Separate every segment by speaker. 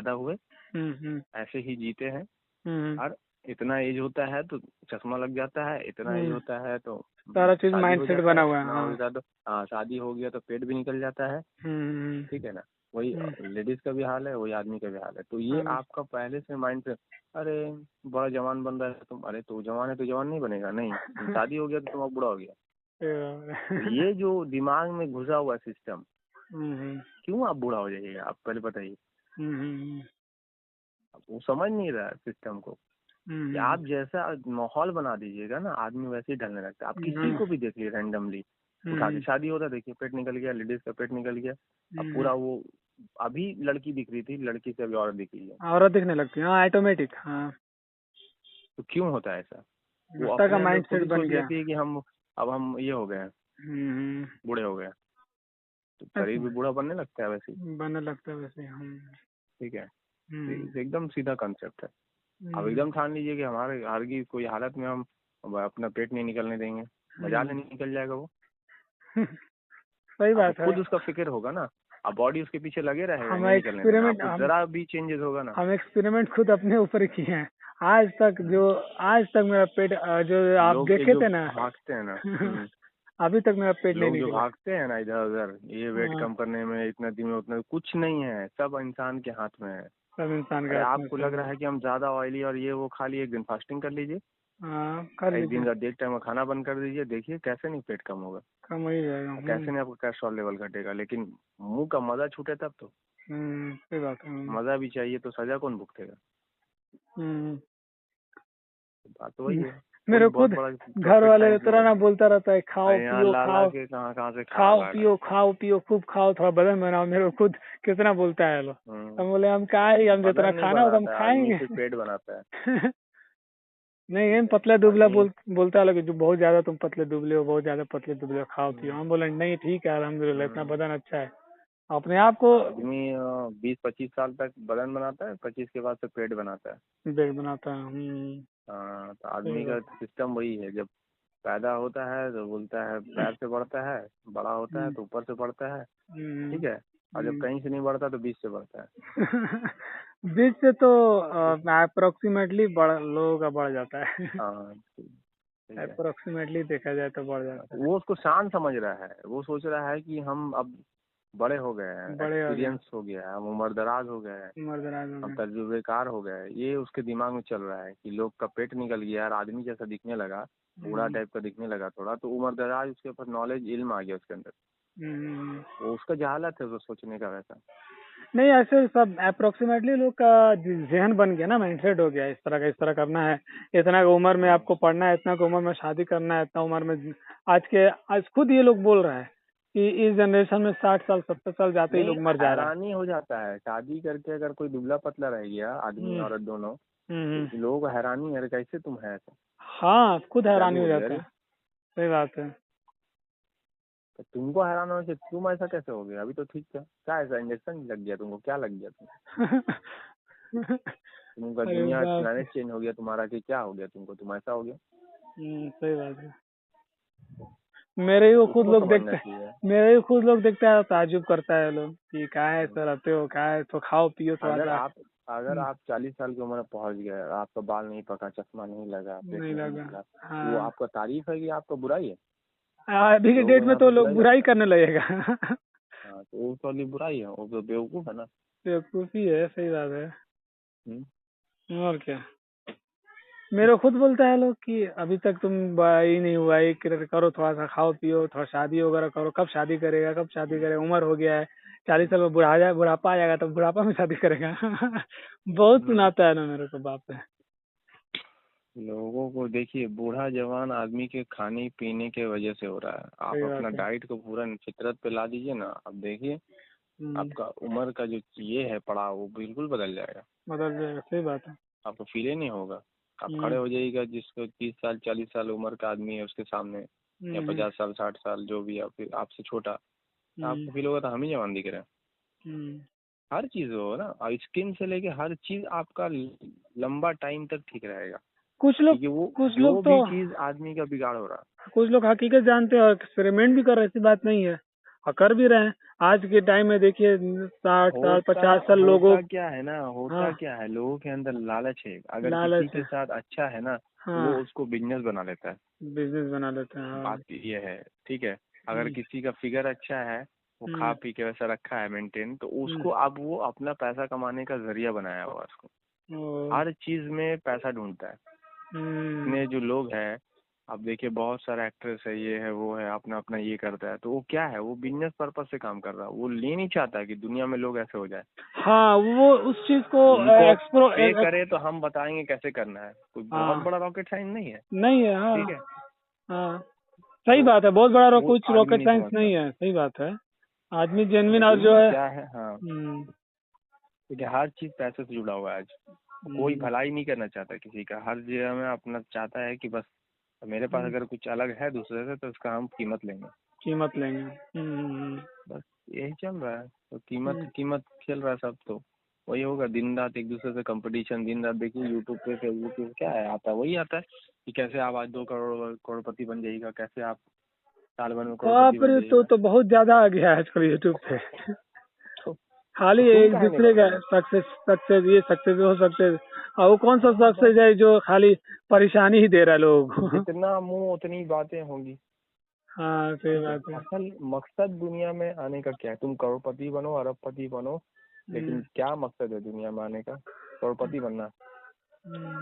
Speaker 1: पैदा हुए ऐसे ही जीते हैं। और इतना एज होता है तो चश्मा लग जाता है, इतना एज होता है तो
Speaker 2: सारा चीज
Speaker 1: शादी हो
Speaker 2: माइंडसेट
Speaker 1: जाता
Speaker 2: बना
Speaker 1: है,
Speaker 2: हुआ है।
Speaker 1: इतना हो जाता तो शादी हो गया तो पेट भी निकल जाता है। ठीक है ना, वही लेडीज का भी हाल है, वही आदमी का भी हाल है। तो ये आपका पहले से माइंड से, अरे बड़ा जवान बन रहा है तुम, अरे तो जवान है तो जवान नहीं बनेगा, नहीं शादी हो गया तो तुम अब बुढ़ा हो गया। तो ये जो दिमाग में घुसा हुआ सिस्टम, क्यों आप बूढ़ा हो जाइएगा, आप पहले बताइए। वो समझ नहीं रहा है सिस्टम को कि आप जैसा माहौल बना दीजिएगा ना, आदमी वैसे ही ढलने लगता है। आप किसी को भी देख लीजिए रैंडमली उठा के, शादी होता है देखिए पेट निकल गया, लेडीज का पेट निकल गया, अब पूरा वो अभी लड़की दिख रही थी, लड़की से अभी औरत दिख रही है,
Speaker 2: औरत दिखने लगती है। हाँ ऑटोमेटिक। हाँ
Speaker 1: तो क्यों होता है ऐसा? वो
Speaker 2: उसका का
Speaker 1: अपने अंदर खुद
Speaker 2: माइंडसेट
Speaker 1: ही
Speaker 2: बन
Speaker 1: सोच
Speaker 2: गया।
Speaker 1: लेती है कि हम अब हम ये हो गए हैं, बूढ़े हो गए, तो शरीर भी बूढ़ा बनने लगता है वैसे ही।
Speaker 2: बनने लगता है वैसे हम।
Speaker 1: ठीक है, एकदम सीधा कंसेप्ट है। अब एकदम ठान लीजिए कि हमारे हरगी कोई हालत में हम अपना पेट नहीं निकलने देंगे, मजाल नहीं निकल जाएगा वो।
Speaker 2: सही बात है।
Speaker 1: खुद उसका फिक्र होगा ना, अब बॉडी उसके पीछे लगे रहेगा,
Speaker 2: हम
Speaker 1: नहीं निकलने देना,
Speaker 2: एक्सपेरिमेंट
Speaker 1: आपको जरा भी चेंजेस होगा ना।
Speaker 2: हम एक्सपेरिमेंट खुद अपने ऊपर किए हैं। आज तक मेरा पेट जो आप
Speaker 1: लोग
Speaker 2: देखे
Speaker 1: जो
Speaker 2: थे ना
Speaker 1: भागते हैं ना
Speaker 2: अभी तक मेरा पेट नहीं
Speaker 1: लोग जो
Speaker 2: निकला।
Speaker 1: भागते हैं ना इधर उधर, ये वेट कम करने में, इतना दिन में उतना, कुछ नहीं है, सब इंसान के हाथ में है।
Speaker 2: सब इंसान
Speaker 1: अरे
Speaker 2: का
Speaker 1: आपको लग रहा है कि हम ज्यादा ऑयली और ये वो खा लिए, एक दिन फास्टिंग कर लीजिए,
Speaker 2: कर
Speaker 1: एक
Speaker 2: लीजिए,
Speaker 1: दिन का एक टाइम का खाना बंद कर दीजिए, देखिए कैसे नहीं पेट कम होगा,
Speaker 2: कम हो ही जाएगा।
Speaker 1: कैसे नहीं आपका कोलेस्ट्रॉल लेवल घटेगा। लेकिन मुंह का मजा छूटे तब तो,
Speaker 2: सही बात है।
Speaker 1: मजा भी चाहिए तो सजा कौन भुगतेगा? बात तो वही है।
Speaker 2: मेरे
Speaker 1: बहुत
Speaker 2: खुद
Speaker 1: बड़ा
Speaker 2: घर वाले
Speaker 1: प्रोफेट
Speaker 2: तरह ना बोलता रहता है, खाओ
Speaker 1: यहाँ
Speaker 2: पियो
Speaker 1: लाला
Speaker 2: खाओ,
Speaker 1: के कहाँ से
Speaker 2: खाओ
Speaker 1: खा
Speaker 2: पियो खाओ पियो खूब खाओ, थोड़ा बदन बनाओ। मेरे को खुद कितना बोलता है लोग। हम बोले हम हम जितना
Speaker 1: बदन नहीं
Speaker 2: खाना होगा हम
Speaker 1: बनाता है आदमी,
Speaker 2: खाएंगे।
Speaker 1: सिर्फ पेट बनाता है।
Speaker 2: नहीं हम पतला दुबला
Speaker 1: आदमी
Speaker 2: बोलता है लोग, जो बहुत ज्यादा तुम पतले दुबले हो, बहुत ज्यादा पतले दुबले हो, खाओ पियो। हम बोले नहीं ठीक है अल्हम्दुलिल्लाह इतना बदन अच्छा है अपने आप को।
Speaker 1: आदमी 20-25 साल तक बदन बनाता है, 25 के बाद से पेट बनाता है।
Speaker 2: बेग बनाता है।
Speaker 1: तो
Speaker 2: सही
Speaker 1: आदमी का
Speaker 2: बात।
Speaker 1: सिस्टम वही है, जब पैदा होता है तो बोलता है पैर से बढ़ता है, बड़ा होता है तो ऊपर से बढ़ता है, ठीक है, और जब कहीं से नहीं बढ़ता तो बीच से बढ़ता है।
Speaker 2: बीच से तो अप्रोक्सीमेटली लोगों का बढ़ जाता है।
Speaker 1: हाँ ठीक है।
Speaker 2: अप्रोक्सीमेटली देखा जाए तो बढ़ जाता है।
Speaker 1: वो उसको शान समझ रहा है, वो सोच रहा है कि हम अब बड़े हो गए हैं,
Speaker 2: बड़े हो गए,
Speaker 1: एक्सपीरियंस हो गया है, हम उम्रदराज हो गए हैं,
Speaker 2: मर्दराज हो
Speaker 1: हम
Speaker 2: गए।
Speaker 1: तजुर्बेकार हो गए। ये उसके दिमाग में चल रहा है कि लोग का पेट निकल गया और आदमी जैसा दिखने लगा, बूढ़ा टाइप का दिखने लगा थोड़ा, तो उम्रदराज उसके पास नॉलेज इल्म आ गया उसके अंदर। वो उसका जहालत है, वो सोचने का वैसा।
Speaker 2: नहीं ऐसे सब अप्रोक्सीमेटली लोग का जहन बन गया ना, माइंडसेट हो गया इस तरह करना है, इतना की उम्र में आपको पढ़ना है, इतना की उम्र में शादी करना है, इतना उम्र में। आज खुद ये लोग बोल रहे हैं कि इस जनरेशन में 60 साल 70 साल जाते ही
Speaker 1: नहीं,
Speaker 2: लोग मर जा रहे हैं।
Speaker 1: हैरानी हो जाता है शादी करके अगर कोई दुबला पतला रह गया, आदमी औरत दोनों, तो लोगों को हैरानी है, कैसे तुम है ऐसा,
Speaker 2: हाँ खुद
Speaker 1: क्या
Speaker 2: हैरानी हो
Speaker 1: हो गया
Speaker 2: जाता
Speaker 1: अरे।
Speaker 2: है। सही बात है।
Speaker 1: तो तुमको हैरान होना चाहिए, तुम ऐसा कैसे हो गया, अभी तो ठीक था, क्या ऐसा इंजेक्शन लग गया तुमको, क्या लग गया तुमका
Speaker 2: अरे
Speaker 1: दुनिया
Speaker 2: बाप रे।
Speaker 1: प्लानिट चेंज हो गया तुम्हारा, कि क्या हो गया तुमको, तुम ऐसा हो गया।
Speaker 2: सही बात है। मेरे ही खुद
Speaker 1: उसको
Speaker 2: लोग
Speaker 1: समझना
Speaker 2: देखते
Speaker 1: चाहिए।
Speaker 2: मेरे ही खुद लोग देखते हैं, ताजुब करता है लोग कि क्या है ऐसा रहते हो, क्या है तो खाओ पियो थोड़ा
Speaker 1: अगर
Speaker 2: सा।
Speaker 1: आप अगर आप 40 साल की उम्र में पहुंच गए, आपका बाल नहीं पका, चश्मा नहीं लगा, पेट
Speaker 2: नहीं
Speaker 1: नहीं
Speaker 2: लगा।
Speaker 1: निकला, वो
Speaker 2: हाँ
Speaker 1: आपका तारीफ है कि आपका बुराई है?
Speaker 2: अभी के
Speaker 1: लोगों
Speaker 2: डेट
Speaker 1: को
Speaker 2: में
Speaker 1: यहाँ
Speaker 2: तो
Speaker 1: पे
Speaker 2: लोग
Speaker 1: बुराई
Speaker 2: बुराई
Speaker 1: लगता है।
Speaker 2: करने लगेगा।
Speaker 1: हाँ, तो वो तो अली बुराई है, वो तो बेवकूफ है ना।
Speaker 2: बेवकूफी है। सही बात है।
Speaker 1: हम्म।
Speaker 2: और क्या। मेरे खुद बोलता है लोग कि अभी तक तुम ही नहीं हुआ, एक करो थोड़ा सा, खाओ पियो थोड़ा, शादी वगैरह करो, कब शादी करेगा, कब शादी करेगा, उम्र हो गया है, 40 साल में बुढ़ापा आ जाएगा, तब बुढ़ापा में शादी करेगा। बहुत सुनाता है ना मेरे को बाप है।
Speaker 1: लोगों को देखिए, बूढ़ा जवान आदमी के खाने पीने के वजह से हो रहा है। आप
Speaker 2: सही
Speaker 1: अपना
Speaker 2: बात है।
Speaker 1: डाइट को पूरा फितरत पे ला दीजिए ना, अब देखिए आपका उम्र का जो ये है पड़ाव, वो बिल्कुल बदल जाएगा,
Speaker 2: बदल जाएगा। सही बात है।
Speaker 1: आपको फील ही नहीं होगा। आप खड़े हो जाइएगा, जिसको 30 साल 40 साल उम्र का आदमी है उसके सामने, या 50 साल 60 साल जो भी आपसे छोटा, तो आपको फील होगा तो हम ही जवान दिख रहे हैं। हर चीज हो ना, स्किन से लेके हर चीज आपका लंबा टाइम तक ठीक रहेगा,
Speaker 2: कुछ लोग
Speaker 1: क्योंकि वो
Speaker 2: कुछ लोग
Speaker 1: जो
Speaker 2: तो
Speaker 1: भी चीज आदमी का बिगाड़ हो रहा है।
Speaker 2: कुछ लोग हकीकत जानते हैं और एक्सपेरिमेंट भी कर रहे हैं, ऐसी बात नहीं है। और कर भी रहे हैं। आज के टाइम में देखिए 60 साल 50 साल लोगों।
Speaker 1: होता क्या है ना, होता
Speaker 2: हाँ,
Speaker 1: क्या है, लोगों के अंदर लालच है, अगर किसी
Speaker 2: लालच
Speaker 1: के
Speaker 2: है।
Speaker 1: साथ अच्छा है ना
Speaker 2: हाँ,
Speaker 1: वो उसको बिजनेस बना लेता है।
Speaker 2: बिजनेस बना लेते हैं। हाँ।
Speaker 1: बात ये है, ठीक है। अगर
Speaker 2: हम्म,
Speaker 1: किसी का फिगर अच्छा है, वो खा
Speaker 2: हम्म,
Speaker 1: पी के वैसा रखा है मेंटेन, तो
Speaker 2: हम्म,
Speaker 1: उसको अब वो अपना पैसा कमाने का जरिया बनाया हुआ है उसको।
Speaker 2: ओ,
Speaker 1: हर चीज में पैसा ढूंढता है।
Speaker 2: हम्म,
Speaker 1: इतने जो लोग हैं, अब देखिए बहुत सारा एक्ट्रेस है, ये है वो है, अपना अपना ये करता है, तो वो क्या है, वो बिजनेस पर्पज से काम कर रहा है, वो ये नहीं चाहता कि दुनिया में लोग ऐसे हो जाए।
Speaker 2: हाँ, वो उस चीज को
Speaker 1: उनको अब
Speaker 2: एक्सप्रो
Speaker 1: पे करे तो हम बताएंगे कैसे करना है, कोई बहुत
Speaker 2: हाँ,
Speaker 1: बड़ा रॉकेट साइंस नहीं है।
Speaker 2: नहीं है। हाँ,
Speaker 1: ठीक है।
Speaker 2: हाँ, सही
Speaker 1: तो
Speaker 2: बात है। बहुत बड़ा
Speaker 1: वो
Speaker 2: कुछ
Speaker 1: आदमी
Speaker 2: रॉकेट
Speaker 1: नहीं
Speaker 2: साइंस
Speaker 1: समझता।
Speaker 2: नहीं है। सही बात है। आदमी जेनविन और
Speaker 1: लेकिन
Speaker 2: जो है।
Speaker 1: क्या है, हाँ, देखिए हर चीज पैसे से जुड़ा हुआ है आज। कोई
Speaker 2: हम्म,
Speaker 1: भलाई नहीं करना चाहता किसी का, हर जगह में अपना चाहता है कि बस मेरे पास अगर कुछ अलग है दूसरे से तो उसका हम कीमत लेंगे।
Speaker 2: कीमत लेंगे।
Speaker 1: बस यही चल रहा है, तो कीमत
Speaker 2: हम्म,
Speaker 1: कीमत खेल रहा है सब। तो वही होगा, दिन रात एक दूसरे से कंपटीशन, दिन रात देखिए यूट्यूब पे फेसबुक पे क्या है, आता है वही आता है कि कैसे आप आज 2 करोड़ करोड़पति बन जाइएगा, कैसे आप साल भर में करोड़पति
Speaker 2: बाप
Speaker 1: बन
Speaker 2: रे,
Speaker 1: जाइएगा।
Speaker 2: तो बहुत ज्यादा आ गया है आजकल यूट्यूब पे।
Speaker 1: तो,
Speaker 2: खाली
Speaker 1: तो तुम
Speaker 2: एक
Speaker 1: काहे नहीं
Speaker 2: दूसरे का
Speaker 1: बनोगे।
Speaker 2: सक्सेस सक्सेस, ये सक्सेस वो सक्सेस। और वो कौन सा
Speaker 1: हाँ बस,
Speaker 2: सक्सेस है जो खाली परेशानी ही दे रहा है लोगों को।
Speaker 1: जितना मुंह उतनी बातें होंगी।
Speaker 2: हाँ, सही
Speaker 1: ठीक है,
Speaker 2: बात है।
Speaker 1: असल मकसद दुनिया में आने का क्या है, तुम करोड़पति बनो अरबपति बनो,
Speaker 2: हम्म,
Speaker 1: लेकिन क्या मकसद है दुनिया में आने का, करोड़पति बनना।
Speaker 2: हम्म,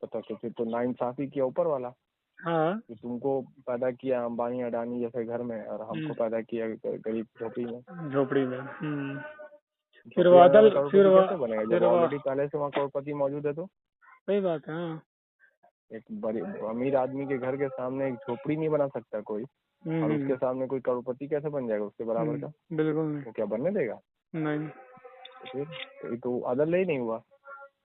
Speaker 1: पता तो फिर तो नाइंसाफी किया ऊपर वाला,
Speaker 2: हाँ,
Speaker 1: कि तुमको पैदा किया अंबानी अडानी जैसे घर में, और
Speaker 2: हम्म,
Speaker 1: हमको पैदा किया गरीब झोपड़ी में।
Speaker 2: झोपड़ी में। फिर
Speaker 1: झोपड़ी वाले वाला
Speaker 2: बादल,
Speaker 1: करोड़पति कैसे बनेगा जब
Speaker 2: फिर वह
Speaker 1: ऑलरेडी पहले से वहाँ करोड़पति मौजूद है। तो
Speaker 2: सही बात है। हाँ।
Speaker 1: एक बड़ी अमीर आदमी के घर के सामने एक झोपड़ी नहीं बना सकता कोई, और
Speaker 2: हम्म,
Speaker 1: उसके सामने कोई करोड़पति कैसे बन जाएगा उसके बराबर का।
Speaker 2: बिल्कुल नहीं।
Speaker 1: वो क्या बनने देगा।
Speaker 2: नहीं।
Speaker 1: तो फिर तो ये तो अदल ही नहीं हुआ,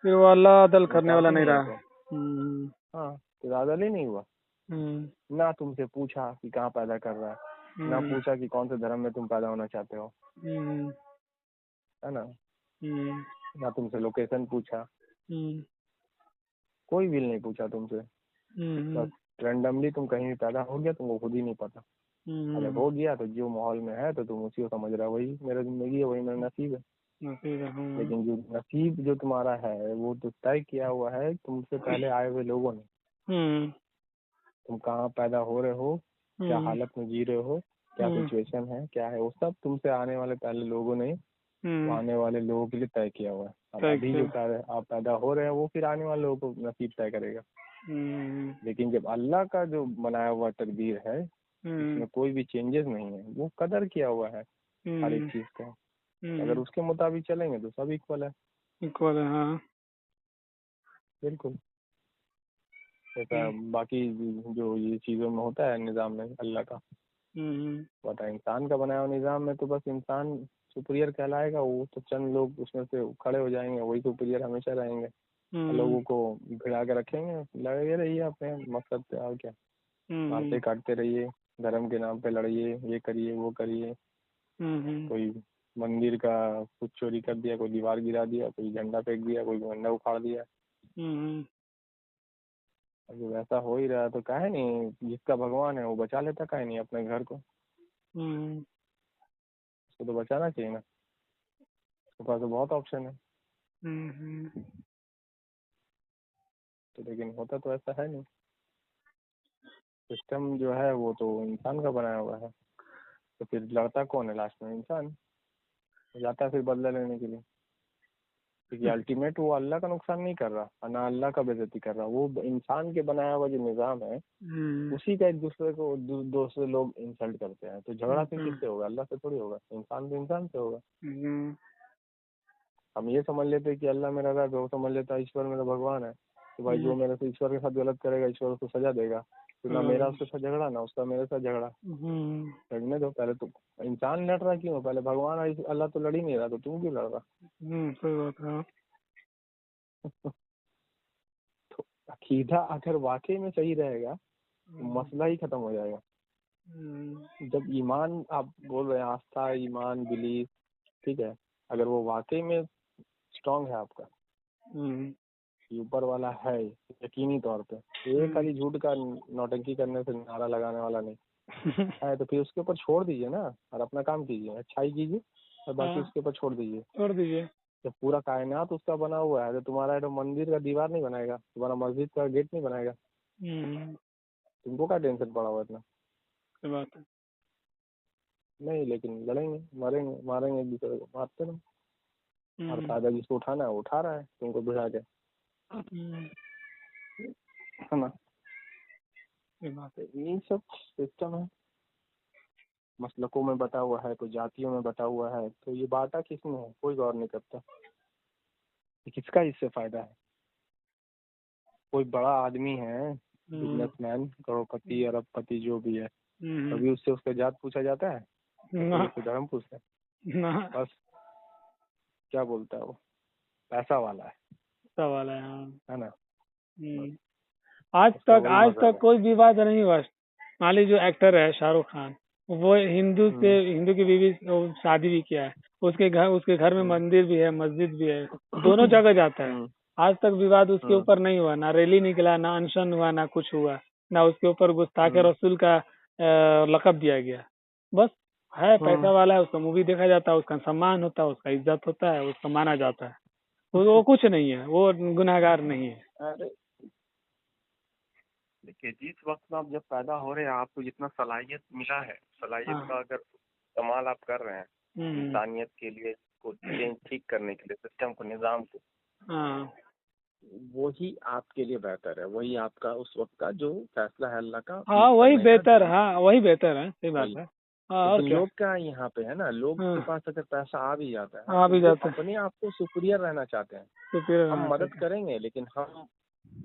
Speaker 2: फिर वो अल्लाह अदल करने
Speaker 1: इंसाफ
Speaker 2: वाला
Speaker 1: ही
Speaker 2: नहीं
Speaker 1: नहीं है
Speaker 2: रहा।
Speaker 1: तो। हाँ, तो अदल ही नहीं हुआ।
Speaker 2: हम्म,
Speaker 1: ना तुमसे पूछा कि कहाँ पैदा कर रहा है, ना
Speaker 2: हम्म,
Speaker 1: पूछा कि कौन से धर्म में तुम पैदा होना चाहते हो,
Speaker 2: हम्म,
Speaker 1: है ना।
Speaker 2: हम्म,
Speaker 1: ना तुमसे लोकेशन पूछा,
Speaker 2: हम्म,
Speaker 1: कोई भी नहीं पूछा तुमसे।
Speaker 2: हम्म,
Speaker 1: बस रैंडमली तुम कहीं भी पैदा हो गया, तुमको खुद ही नहीं पता। अगर
Speaker 2: हम्म,
Speaker 1: हो गया तो जो माहौल में है तो तुम उसी को समझ रहे हो, वही मेरा जिंदगी है, वही मेरा नसीब है।
Speaker 2: नसीब है।
Speaker 1: लेकिन जो नसीब जो तुम्हारा है वो तो तय किया हुआ है तुमसे पहले आए हुए लोगों ने।
Speaker 2: हम्म,
Speaker 1: तुम कहाँ पैदा हो रहे हो, क्या
Speaker 2: हम्म,
Speaker 1: हालत में जी रहे हो, क्या
Speaker 2: हम्म,
Speaker 1: सिचुएशन है, क्या है, वो सब तुमसे आने वाले पहले लोगों ने, वो
Speaker 2: हम्म,
Speaker 1: आने वाले लोगों के लिए तय किया हुआ है। अब
Speaker 2: तय
Speaker 1: अभी
Speaker 2: किया।
Speaker 1: जो आप पैदा हो रहे हैं वो फिर आने वाले लोगों को नसीब तय करेगा।
Speaker 2: हम्म,
Speaker 1: लेकिन जब अल्लाह का जो बनाया हुआ तकदीर है,
Speaker 2: हम्म,
Speaker 1: उसमें कोई भी चेंजेस नहीं है, वो कदर किया हुआ है हर एक
Speaker 2: हम्म,
Speaker 1: चीज का। अगर उसके मुताबिक चलेंगे तो सब इक्वल है।
Speaker 2: इक्वल है। हाँ।
Speaker 1: बिल्कुल। ऐसा
Speaker 2: हम्म,
Speaker 1: बाकी जो ये चीज़ों में होता है निज़ाम में अल्लाह का,
Speaker 2: हम्म,
Speaker 1: पता है इंसान का बनाया हुआ निज़ाम में तो बस इंसान सुपीरियर कहलाएगा, वो तो चंद लोग उसमें से खड़े हो जाएंगे, वही सुपीरियर हमेशा रहेंगे।
Speaker 2: हम्म,
Speaker 1: लोगों को भिड़ा के रखेंगे, लगे रहिए अपने मकसद पे, और क्या,
Speaker 2: हम्म,
Speaker 1: मारते काटते रहिए, धर्म के नाम पे लड़िए, ये करिए वो करिए।
Speaker 2: हम्म,
Speaker 1: कोई मंदिर का कुछ चोरी कर दिया, कोई दीवार गिरा दिया, कोई झंडा फेंक दिया, कोई झंडा उखाड़ दिया।
Speaker 2: हम्म,
Speaker 1: अब जब ऐसा हो ही रहा है तो काहे नहीं, जिसका भगवान है वो बचा लेता काहे नहीं अपने घर को,
Speaker 2: हम्म,
Speaker 1: उसको तो बचाना चाहिए ना। उसके पास तो बहुत ऑप्शन है।
Speaker 2: हम्म,
Speaker 1: तो लेकिन होता तो ऐसा है नहीं, सिस्टम जो है वो तो इंसान का बनाया हुआ है। तो फिर लड़ता कौन है लास्ट में, इंसान जाता है फिर बदला लेने के लिए। क्योंकि अल्टीमेट वो अल्लाह का नुकसान नहीं कर रहा और ना अल्लाह का बेइज्जती कर रहा, वो इंसान के बनाया हुआ जो निज़ाम है उसी का एक दूसरे को दूसरे लोग इंसल्ट करते हैं। तो झगड़ा फिर किससे होगा, अल्लाह से थोड़ी होगा, इंसान तो इंसान से होगा।
Speaker 2: हम्म,
Speaker 1: हम ये समझ लेते हैं कि अल्लाह मेरा रब है, वो समझ लेता है ईश्वर मेरा भगवान है, तो भाई जो मेरे से ईश्वर के साथ गलत करेगा ईश्वर उसको सजा देगा। तो ना मेरा उसके साथ झगड़ा, ना उसका मेरे साथ झगड़ा, लड़ने दो पहले। तो इंसान लड़ रहा क्यों, पहले भगवान और अल्लाह तो लड़ ही नहीं रहा, तो तुम क्यों लड़ रहा।
Speaker 2: सही बात है।
Speaker 1: तो अकीदा अगर वाकई में सही रहेगा तो मसला ही खत्म हो जाएगा। जब ईमान आप बोल रहे हैं, आस्था ईमान बिलीफ, ठीक है, अगर वो वाकई में स्ट्रांग है आपका, ये ऊपर वाला है यकीनी तौर पे, तो ये खाली झूठ का नौटंकी करने से नारा लगाने वाला नहीं। है तो फिर उसके ऊपर छोड़ दीजिए ना, और अपना काम कीजिए, अच्छाई कीजिए, और बाकी उसके ऊपर छोड़ दीजिए।
Speaker 2: छोड़ दीजिए।
Speaker 1: जब पूरा कायनात उसका बना हुआ है तो तुम्हारा तो मंदिर का दीवार नहीं बनाएगा, तुम्हारा मस्जिद का गेट नहीं बनाएगा, तुमको क्या टेंशन पड़ा हुआ इतना?
Speaker 2: सही बात है।
Speaker 1: नहीं, लेकिन लड़ेंगे, मरेंगे, मारेंगे एक दूसरे को, मारते नहीं। और फायदा जिसको उठाना है वो उठा रहा है तुमको भिड़ा के, है ना? यही सब सिस्टम है, मसलकों में बटा हुआ है, कोई जातियों में बटा हुआ है, तो ये बांटा किसने है कोई गौर नहीं करता कि किसका इससे फायदा है। कोई बड़ा आदमी है, बिजनेसमैन, करोड़पति, अरबपति, जो भी है, कभी उससे उसका जात पूछा जाता है? उससे धर्म पूछता है? बस क्या बोलता है वो, पैसा वाला है,
Speaker 2: पैसा वाला है,
Speaker 1: है ना?
Speaker 2: आज
Speaker 1: उसका
Speaker 2: तक
Speaker 1: वही मजहब है।
Speaker 2: कोई विवाद नहीं हुआ। मान लीजिए जो एक्टर है शाहरुख खान, वो हिंदू की बीवी वो शादी भी किया है, उसके घर में मंदिर भी है, मस्जिद भी है, दोनों जगह जाता है। आज तक विवाद उसके ऊपर नहीं हुआ, ना रैली निकला, ना अनशन हुआ, ना कुछ हुआ, ना उसके ऊपर गुस्ताखे रसूल का लकब दिया गया। बस है, पैसा वाला है, उसका मूवी देखा जाता है, उसका सम्मान होता है, उसका इज्जत होता है, उसका माना जाता है। वो कुछ नहीं है, वो गुनाहगार नहीं है।
Speaker 1: अरे देखिए, जिस वक्त में आप जब पैदा हो रहे हैं, आपको जितना सलाहियत मिला है, सलाहियत का अगर इस्तेमाल आप कर रहे हैं इंसानियत के लिए, को चेंज ठीक करने के लिए, सिस्टम को, निज़ाम को, वही आपके लिए बेहतर है, वही आपका उस वक्त का जो फैसला है अल्लाह का।
Speaker 2: वही बेहतर, वही बेहतर है, सही बात है। और
Speaker 1: लेकिन
Speaker 2: क्या,
Speaker 1: लोग क्या यहाँ पे है ना, लोग के पास अगर पैसा आ भी जाता है,
Speaker 2: आ भी जाता है,
Speaker 1: अपने आप को सुपीरियर रहना चाहते हैं।
Speaker 2: सुपीरियर
Speaker 1: हम मदद करेंगे लेकिन हम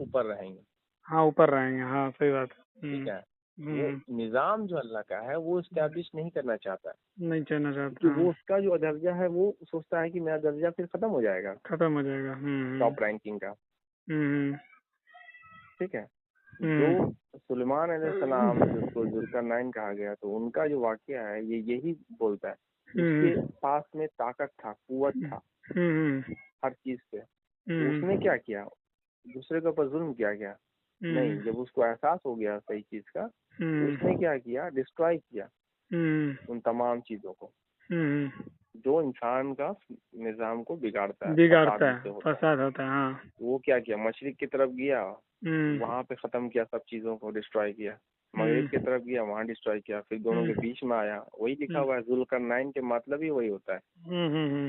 Speaker 1: ऊपर रहेंगे।
Speaker 2: ऊपर रहेंगे, सही बात है।
Speaker 1: ठीक है, वो निज़ाम जो अल्लाह का है वो इस्टेब्लिश नहीं करना चाहता है,
Speaker 2: नहीं करना चाहता,
Speaker 1: क्योंकि वो उसका जो दर्जा है वो सोचता है कि मेरा दर्जा फिर खत्म हो जाएगा, टॉप रैंकिंग का। ठीक है, जो सुलेमान अलैहिस्सलाम, जिसको जुल्करनैन कहा गया, तो उनका जो वाकया है ये यही बोलता है, उसके पास में ताकत था, कुव्वत था हर चीज पे, तो उसने क्या किया, दूसरे के ऊपर जुल्म किया गया नहीं। जब उसको एहसास हो गया सही चीज का, तो उसने क्या किया, डिस्ट्रॉय किया उन तमाम चीजों को जो इंसान का निजाम को बिगाड़ता है,
Speaker 2: फसाद होता है।
Speaker 1: वो क्या किया, मशरिक की तरफ गया, वहां पे खत्म किया, सब चीजों को डिस्ट्रॉय किया। मगरिब की तरफ गया, वहां डिस्ट्रॉय किया, फिर दोनों के बीच में आया। वही लिखा हुआ है, जुल्करनैन के मतलब ही वही होता है।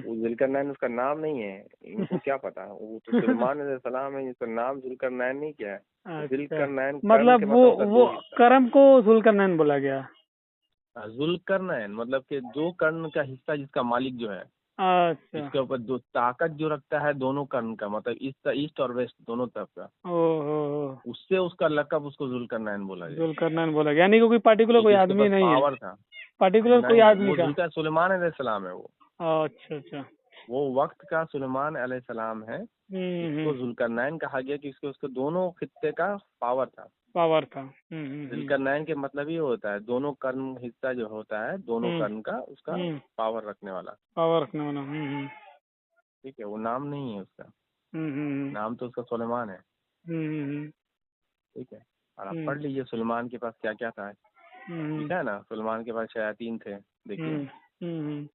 Speaker 1: वो जुल्करनैन उसका नाम नहीं है, इनको क्या पता, वो तो सुलेमान अलैहिस्सलाम है, इसका नाम जुल्करनैन नहीं किया है। जुल्करनैन
Speaker 2: मतलब वो कर्म को जुल्करनैन बोला गया।
Speaker 1: जुल्करनैन मतलब कि दो कर्ण का हिस्सा जिसका मालिक जो है, इसके ऊपर दो ताकत जो रखता है, दोनों कर्ण का, मतलब ईस्ट और वेस्ट दोनों तरफ का, उससे उसका लकब उसको जुल्करनैन बोला गया।
Speaker 2: जुल्करनैन बोला गया, यानी कि कोई पार्टिकुलर कोई आदमी नहीं है,
Speaker 1: पावर था,
Speaker 2: पार्टिकुलर कोई आदमी का।
Speaker 1: सुलेमान अलैहिस्सलाम है वो।
Speaker 2: अच्छा,
Speaker 1: वो वक्त का सुलेमान अलैहिस्सलाम है, इसको जुल्करनैन कहा गया कि उसके दोनों खित्ते का पावर था। जुल्करनैन के मतलब ये होता है, दोनों कर्ण हिस्सा जो होता है, दोनों कर्ण का, उसका पावर रखने वाला। ठीक है, वो नाम नहीं है उसका, नाम तो उसका सुलेमान है। ठीक है, और आप पढ़ लीजिए सुलेमान के पास क्या क्या था, ठीक है ना। सुलेमान के पास शयातीन थे, देखिए,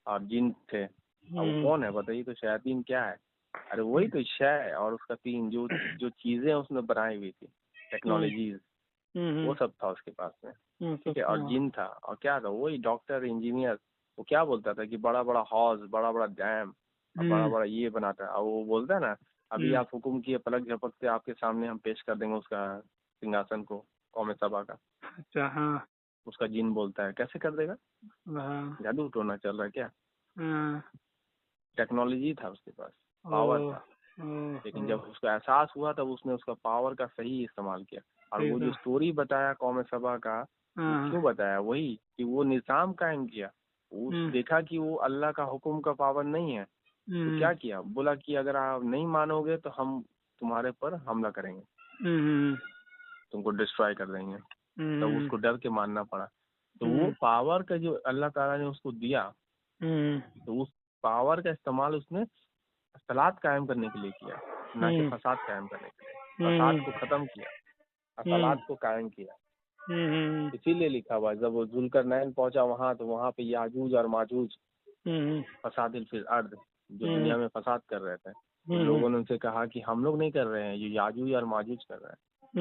Speaker 1: और जिन थे। अब वो कौन है बताइए, तो शयातीन क्या है, अरे वही तो शय और उसका तीन, जो चीजें उसने बनाई हुई थी, टेक्नोलॉजीज, वो सब था उसके पास में। ठीक है, और जिन था, और क्या था, वही डॉक्टर, इंजीनियर। वो क्या बोलता था कि बड़ा बड़ा हाउस, बड़ा बड़ा डैम, बड़ा बड़ा ये बनाता है। और वो बोलता है ना, अभी आप हुक्म किए, पलक झपकते आपके सामने हम पेश कर देंगे उसका सिंहासन को, कौम सबा का।
Speaker 2: अच्छा, हाँ,
Speaker 1: उसका जिन बोलता है, कैसे कर देगा, जादू टोना चल रहा है क्या। टेक्नोलॉजी था उसके पास, पावर था, लेकिन जब उसको एहसास हुआ तब उसने उसका पावर का सही इस्तेमाल किया। और वो जो स्टोरी बताया कौम सबा का, क्यों बताया, वही कि वो निज़ाम कायम किया। वो देखा कि वो अल्लाह का हुक्म का पाबंद नहीं है, तो क्या किया, बोला कि अगर आप नहीं मानोगे तो हम तुम्हारे पर हमला करेंगे, तुमको डिस्ट्रॉय कर देंगे। तो उसको डर के मानना पड़ा। तो वो पावर का जो अल्लाह ताला ने उसको दिया, तो उस पावर का इस्तेमाल उसने सलात कायम करने के लिए किया, ना कि फसाद कायम करने के लिए। फसाद को खत्म किया, सलात को कायम किया। इसीलिए लिखा हुआ है। जब वो जुल्करनैन पहुंचा वहां तो वहां पे याजूज और माजूज फसादिल फिल अर्द, जो दुनिया में फसाद कर रहे थे, तो लोगों ने उनसे कहा कि हम लोग नहीं कर रहे हैं, ये याजूज और माजूज कर रहे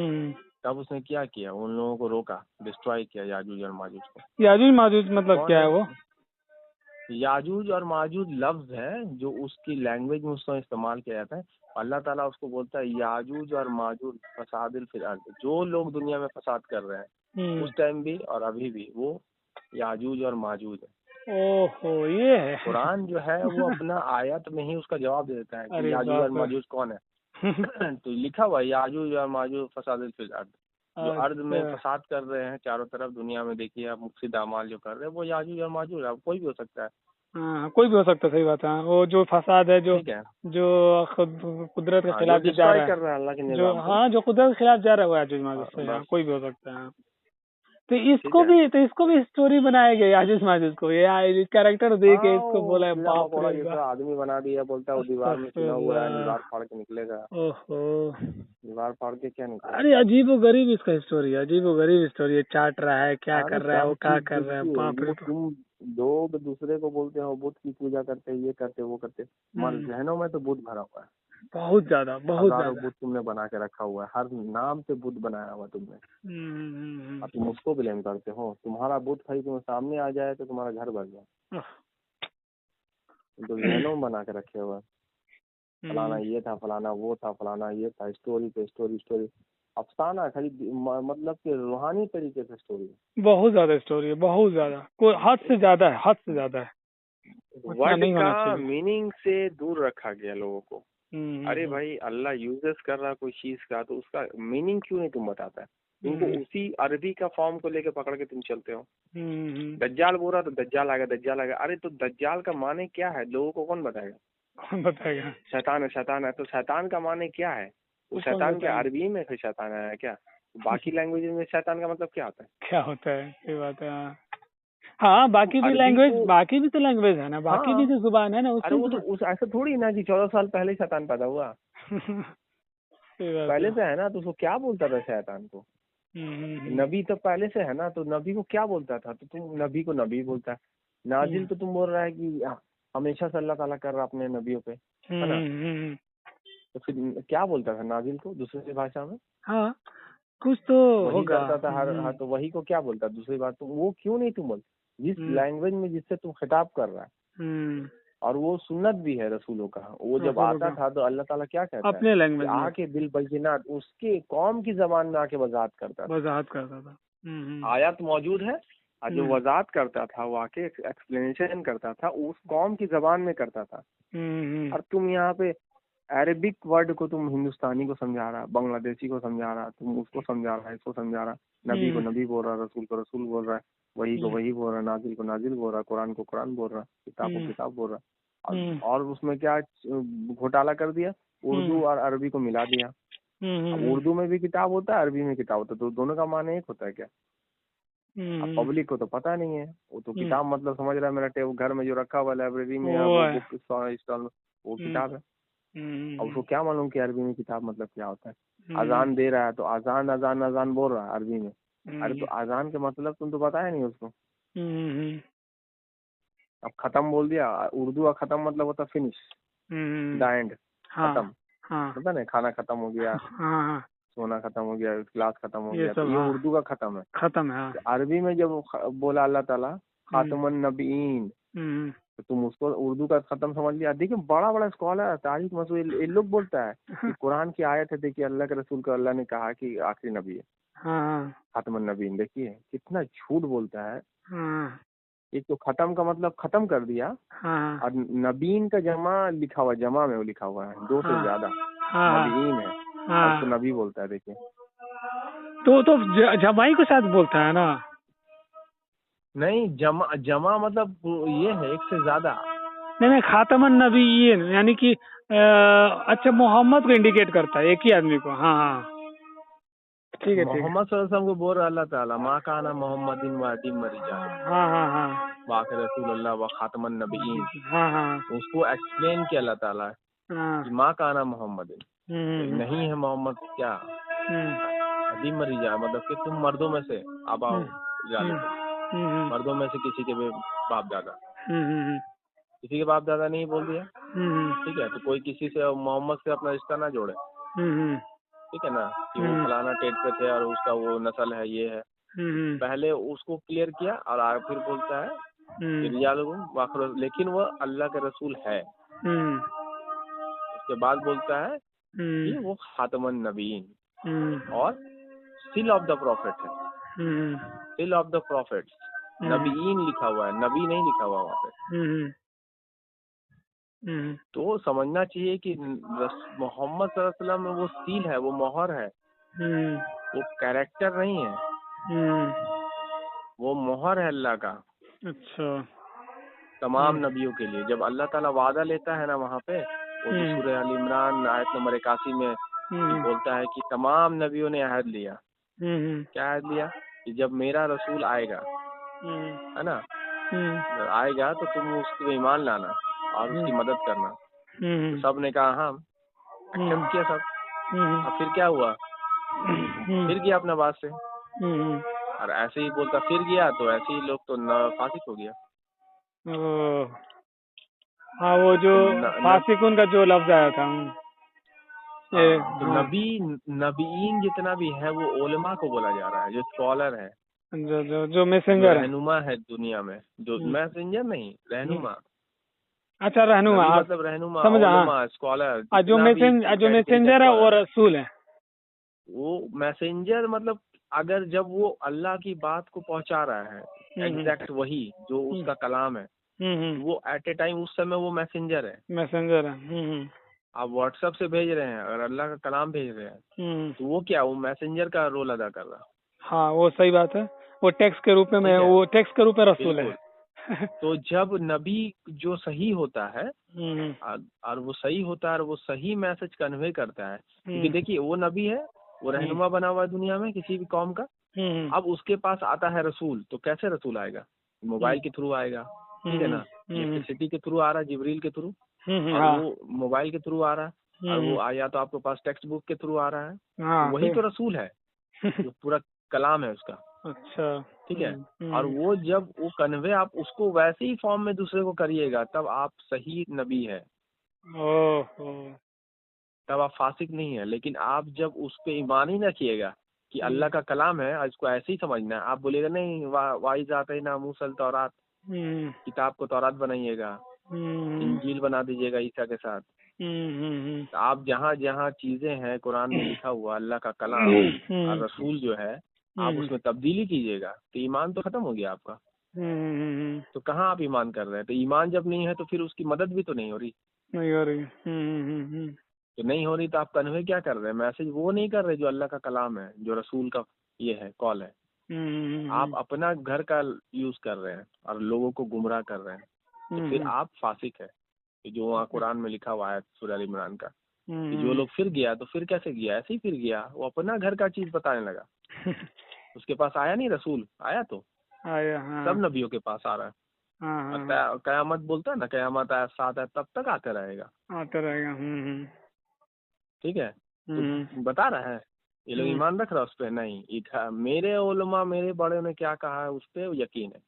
Speaker 1: हैं। तब उसने क्या किया, उन लोगों को रोका, डिस्ट्रॉय किया याजूज और माजूज को।
Speaker 2: याजूज माजूज मतलब क्या है वो?
Speaker 1: याजूज और माजूज लफ्ज है जो उसकी लैंग्वेज में उसका इस्तेमाल किया जाता है। अल्लाह ताला उसको बोलता है याजूज और माजूज फसादिल फिल अर्द, जो लोग दुनिया में फसाद कर रहे हैं उस टाइम भी और अभी भी, वो याजूज और माजूज है।
Speaker 2: ओहो, ये है।
Speaker 1: कुरान जो है वो अपना आयत में ही उसका जवाब दे देता है कि याजूज और माजूज कौन है। तो लिखा हुआ है याजूज और माजूज फसादिल फिल अर्द, जो अर्द में फसाद कर रहे हैं चारों तरफ दुनिया में। देखिए आप मुफसिद अमाल जो कर रहे हैं वो याजूज और माजूज है, कोई भी हो सकता है।
Speaker 2: हाँ, कोई भी हो सकता है, सही बात है। वो जो फसाद है, जो कुदरत के खिलाफ जो जा रहा है,
Speaker 1: अल्लाह के
Speaker 2: जो जो कुदरत के खिलाफ जा रहा है वो याजूज माजूज से, कोई भी हो सकता है। तो इसको भी स्टोरी बनाया गया याजूज माजूज को, ये कैरेक्टर दे के इसको बोला है, बाप रे बाप,
Speaker 1: आदमी बना दिया। बोलता है वो दीवार में चुना हुआ है, दीवार फाड़ के निकलेगा।
Speaker 2: ओहो,
Speaker 1: दीवार फाड़ के क्या निकलेगा?
Speaker 2: अरे अजीबो गरीब इसका स्टोरी है, अजीबो गरीब स्टोरी है। चाट रहा है, क्या कर रहा है, वो क्या कर रहा है, बाप रे।
Speaker 1: तुम लोग दूसरे को बोलते हो बुद्ध की पूजा करते, ये करते वो करते, मगर जहनों में तो बुद्ध भरा हुआ है,
Speaker 2: बहुत ज्यादा, बहुत ज्यादा।
Speaker 1: बुद्ध तुमने बना के रखा हुआ है, हर नाम से बुद्ध बनाया हुआ तुमने। अब तुम उसको ब्लेम करते हो। तुम्हारा बुद्ध भाई तुम्हें सामने आ जाए तो तुम्हारा घर बन जाए, तो जहनों में बना के रखे हुआ। फलाना ये था, फलाना वो था, फलाना ये था, स्टोरी पे स्टोरी, स्टोरी अफसाना खाली, मतलब कि रूहानी तरीके से स्टोरी, बहुत
Speaker 2: ज्यादा स्टोरी है, बहुत ज्यादा, कोई हद से ज्यादा है, हद से ज्यादा है।
Speaker 1: वर्ड का मीनिंग से दूर रखा गया लोगों को। अरे भाई अल्लाह यूजेस कर रहा कोई चीज का, तो उसका मीनिंग क्यों नहीं तुम बताता है? तुमको उसी अरबी का फॉर्म को लेके पकड़ के तुम चलते हो। दज्जाल बोल रहा तो दज्जाल आ गया, दज्जाल आ गया। अरे तो दज्जाल का माने क्या है, लोगों को कौन बताएगा?
Speaker 2: कौन बताएगा?
Speaker 1: शैतान है, शैतान है, तो शैतान का माने क्या है? वो शैतान के अरबी में फिर शैतान है क्या? बाकी लैंग्वेज में शैतान का मतलब क्या होता है?
Speaker 2: क्या होता है, सही बात है। हाँ, बाकी भी लैंग्वेज, बाकी भी तो लैंग्वेज है ना, बाकी भी तो जुबान है ना।
Speaker 1: अरे वो तो उस ऐसा थोड़ी ना कि 14 साल पहले शैतान पैदा हुआ। पहले से है ना, तो उसको क्या बोलता था शैतान को? नबी तो पहले से है ना, तो नबी को क्या बोलता था? तो तुम नबी को नबी बोलता है। नाजिल तो तुम बोल रहा है कि हमेशा से अल्लाह ताला कर रहा अपने नबियों पे, है ना? तो फिर क्या बोलता था नाजिल को दूसरी भाषा में?
Speaker 2: हाँ, कुछ तो
Speaker 1: वही करता था हर। हाँ, तो वही को क्या बोलता दूसरी बात? तो वो क्यों नहीं तुम बोल, जिस लैंग्वेज में जिससे तुम खिताब कर रहा है, और वो सुन्नत भी है रसूलों का। वो जब आता था तो अल्लाह ताला क्या कहता है?
Speaker 2: अपने लैंग्वेज में
Speaker 1: आके बिल बैयिनात, उसके कौम की जबान में आके वजाहत करता था। आयत मौजूद है, और जो वजाहत करता था वो आके एक्सप्लेनेशन करता था, उस कौम की जबान में करता था। और तुम यहाँ पे अरेबिक वर्ड को तुम हिंदुस्तानी को समझा रहा, बांग्लादेशी को समझा रहा, तुम उसको समझा रहा है, इसको समझा रहा, नबी को नबी बोल रहा, रसूल को रसूल बोल रहा है, वही को वही बोल रहा, नाजिल को नाजिल बोल रहा, कुरान को कुरान बोल रहा, किताब को किताब बोल रहा। और उसमें क्या घोटाला कर दिया, उर्दू और अरबी को मिला दिया। अब उर्दू में भी किताब होता है, अरबी में किताब होता है, तो दोनों का माने एक होता है क्या? अब पब्लिक को तो पता नहीं है। वो तो किताब मतलब समझ रहा है मेरा टेबल घर में जो रखा हुआ लाइब्रेरी में या वो बुक स्टॉल में, वो किताब है। अब उसको क्या मालूम कि अरबी में किताब मतलब क्या होता है? अजान दे रहा है तो अजान अजान अजान बोल रहा है अरबी में। अरे तो अजान के मतलब तुम तो बताया नहीं उसको। अब खत्म बोल दिया, उर्दू का खत्म मतलब होता फिनिश, द एंड, खत्म, पता नहीं, खाना खत्म हो गया, सोना खत्म हो गया, क्लास खत्म हो गया, तो ये उर्दू का खत्म है, खत्म है। तो अरबी में जब बोला अल्लाह ताला खातमुन नबीन, तो तुम उसको उर्दू का खत्म समझ लिया। देखिए बड़ा बड़ा स्कॉलर तारिक मसूद ये लोग बोलता है कि कुरान की आयत है, देखिए अल्लाह के रसूल को अल्लाह ने कहा कि आखिरी नबी है, खातमुन नबीन। देखिए कितना झूठ बोलता है। एक तो खत्म का मतलब खत्म कर दिया, और नबीन का जमा लिखा हुआ, जमा में वो लिखा हुआ है 2 से ज्यादा, नबीन है, और उसको नबी बोलता है। देखिए
Speaker 2: तो जमाई के साथ बोलता है ना?
Speaker 1: नहीं, जमा मतलब ये है 1 से ज्यादा।
Speaker 2: नहीं, खातमन नबीयीन यानी कि अच्छा, मोहम्मद को इंडिकेट करता है, एक ही आदमी को। हाँ ठीक है,
Speaker 1: मोहम्मद सल्लल्लाहु अलैहि वसल्लम को बोल रहा अल्लाह ताला, मा काना मोहम्मदिन व अदीम रिजाल, वाक़ रसूलुल्लाह व खातमन नबीयीन। उसको एक्सप्लेन किया अल्लाह ताला कि मा काना मोहम्मदिन, नहीं है मोहम्मद क्या, कदीम रिजा मतलब कि तुम मर्दों में से आबा रिजालकुम, मर्दों में से किसी के भी बाप दादा, किसी के बाप दादा नहीं बोल दिया, ठीक है। तो कोई किसी से मोहम्मद से अपना रिश्ता ना जोड़े, ठीक है ना, कि वो फलाना टेट पे थे और उसका वो नस्ल है, ये है। पहले उसको क्लियर किया और फिर बोलता है रिजालकुम, लेकिन वो अल्लाह के रसूल है। उसके बाद बोलता है कि वो खातमुन नबीन और सील ऑफ द प्रॉफिट है, सील ऑफ द प्रॉफिट। नबीन लिखा हुआ है, नबी नहीं लिखा हुआ वहाँ पे। तो समझना चाहिए कि मोहम्मद सल्लल्लाहु अलैहि वसल्लम में वो सील है, वो मोहर है, वो कैरेक्टर नहीं है, वो मोहर है अल्लाह का।
Speaker 2: अच्छा।
Speaker 1: तमाम नबियों के लिए जब अल्लाह ताला वादा लेता है ना वहाँ पे, वो जो सूरह अल इमरान आयत नंबर 81 में बोलता है कि तमाम नबियों ने अहद लिया। क्या अहद लिया? कि जब मेरा रसूल आएगा, है ना, आएगा तो तुम उसको ईमान लाना और उसकी मदद करना। तो सब ने कहा हाँ, एक्सेप्ट किया सब। अब फिर क्या हुआ? फिर गया अपना बात से, और ऐसे ही बोलता फिर गया, तो ऐसे ही लोग तो फासिक हो गया।
Speaker 2: हाँ, वो जो फासिकुन का जो लफ्ज आया था।
Speaker 1: तो नबीन जितना भी है वो उलमा को बोला जा रहा है, जो स्कॉलर है,
Speaker 2: जो मैसेंजर
Speaker 1: रहनुमा है दुनिया में, जो मैसेंजर नहीं, रहनुमा।
Speaker 2: अच्छा, रहनुमा
Speaker 1: मतलब रहनुमा,
Speaker 2: समझा,
Speaker 1: स्कॉलर।
Speaker 2: जो मैसेंजर है वो रसूल है।
Speaker 1: वो मैसेंजर मतलब अगर जब वो अल्लाह की बात को पहुंचा रहा है, एग्जैक्ट वही जो उसका कलाम है, वो एट ए टाइम उस समय वो मैसेंजर है,
Speaker 2: मैसेंजर है।
Speaker 1: आप व्हाट्सएप से भेज रहे हैं और अल्लाह का कलाम भेज रहे हैं, तो वो क्या, वो मैसेंजर का रोल अदा कर रहा है।
Speaker 2: हाँ, वो सही बात है, वो टेक्स्ट के रूप में, वो टेक्स्ट के रूप में रसूल है।
Speaker 1: तो जब नबी जो सही होता है और वो सही होता है और वो सही मैसेज कन्वे करता है, क्योंकि देखिए वो नबी है, वो रहनुमा बना हुआ है दुनिया में किसी भी कौम का। अब उसके पास आता है रसूल, तो कैसे रसूल आएगा? मोबाइल के थ्रू आएगा, ठीक है ना, इलेक्ट्रिसिटी के थ्रू आ रहा है, जिब्रील के थ्रू, और वो मोबाइल के थ्रू आ रहा है, और वो या तो आपके पास टेक्स्ट बुक के थ्रू आ रहा है, तो वही तो रसूल है, जो पूरा कलाम है उसका। अच्छा, ठीक है। और वो जब वो कन्वे आप उसको वैसे ही फॉर्म में दूसरे को करिएगा, तब आप सही नबी है, तब आप फासिक नहीं है। लेकिन आप जब उस पे ईमान ही रखिएगा कि अल्लाह का कलाम है और इसको ऐसे ही समझना है, आप बोलेगा नहीं वाइज आते ना मूसल तौरात, किताब को तौरात बनाइएगा, इंजील बना दीजिएगा ईसा के साथ। तो आप जहाँ जहाँ चीजें हैं कुरान में लिखा हुआ अल्लाह का कलाम और रसूल जो है, आप उसमें तब्दीली कीजिएगा, तो ईमान तो खत्म हो गया आपका। तो कहाँ आप ईमान कर रहे हैं? तो ईमान जब नहीं है तो फिर उसकी मदद भी तो नहीं हो रही। तो नहीं हो रही तो आप कन्वे क्या कर रहे हैं? मैसेज वो नहीं कर रहे जो अल्लाह का कलाम है, जो रसूल का ये है, कॉल है। आप अपना घर का यूज कर रहे हैं और लोगों को गुमराह कर रहे हैं, तो फिर आप फासिक है। जो वहाँ कुरान में लिखा हुआ है सूरह अल इमरान का, कि जो लोग फिर गया, तो फिर कैसे गया? ऐसे ही फिर गया, वो अपना घर का चीज बताने लगा। उसके पास आया नहीं रसूल, आया तो आया, सब नबियों के पास आ रहा है। कयामत बोलता है ना, कयामत आया साथ है, तब तक आते रहेगा। ठीक है, तो बता रहा है ये लोग ईमान रख रहा है उस पर? नहीं, मेरे उलमा, मेरे बड़े ने क्या कहा है उस पर यकीन है,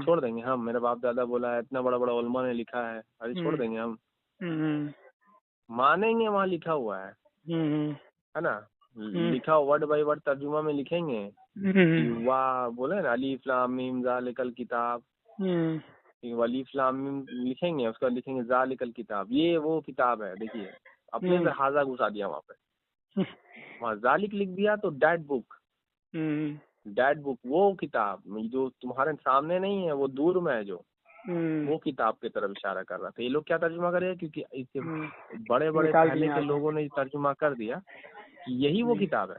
Speaker 1: छोड़ देंगे हम। मेरे बाप दादा बोला है, इतना बड़ा बड़ा उलमा ने लिखा है, अरे छोड़ देंगे हम, मानेंगे वहाँ लिखा हुआ है ना, लिखा वर्ड बाय वर्ड तर्जुमा में लिखेंगे। वाह बोले ना, अलीफ लाम मीम ज़ालिकल किताब, अलीफ लाम मीम लिखेंगे, उसका लिखेंगे ज़ालिकल किताब, ये वो किताब है। देखिए अपने से हाजा घुसा दिया वहाँ पे, वहाँ ज़ालिक लिख दिया, तो डैट बुक वो किताब जो तुम्हारे सामने नहीं है, वो दूर में है, जो वो किताब की तरफ इशारा कर रहा था। ये लोग क्या तर्जुमा करेंगे? क्योंकि इसके बड़े बड़े पहले के लोगों ने तर्जुमा कर दिया कि यही वो किताब है,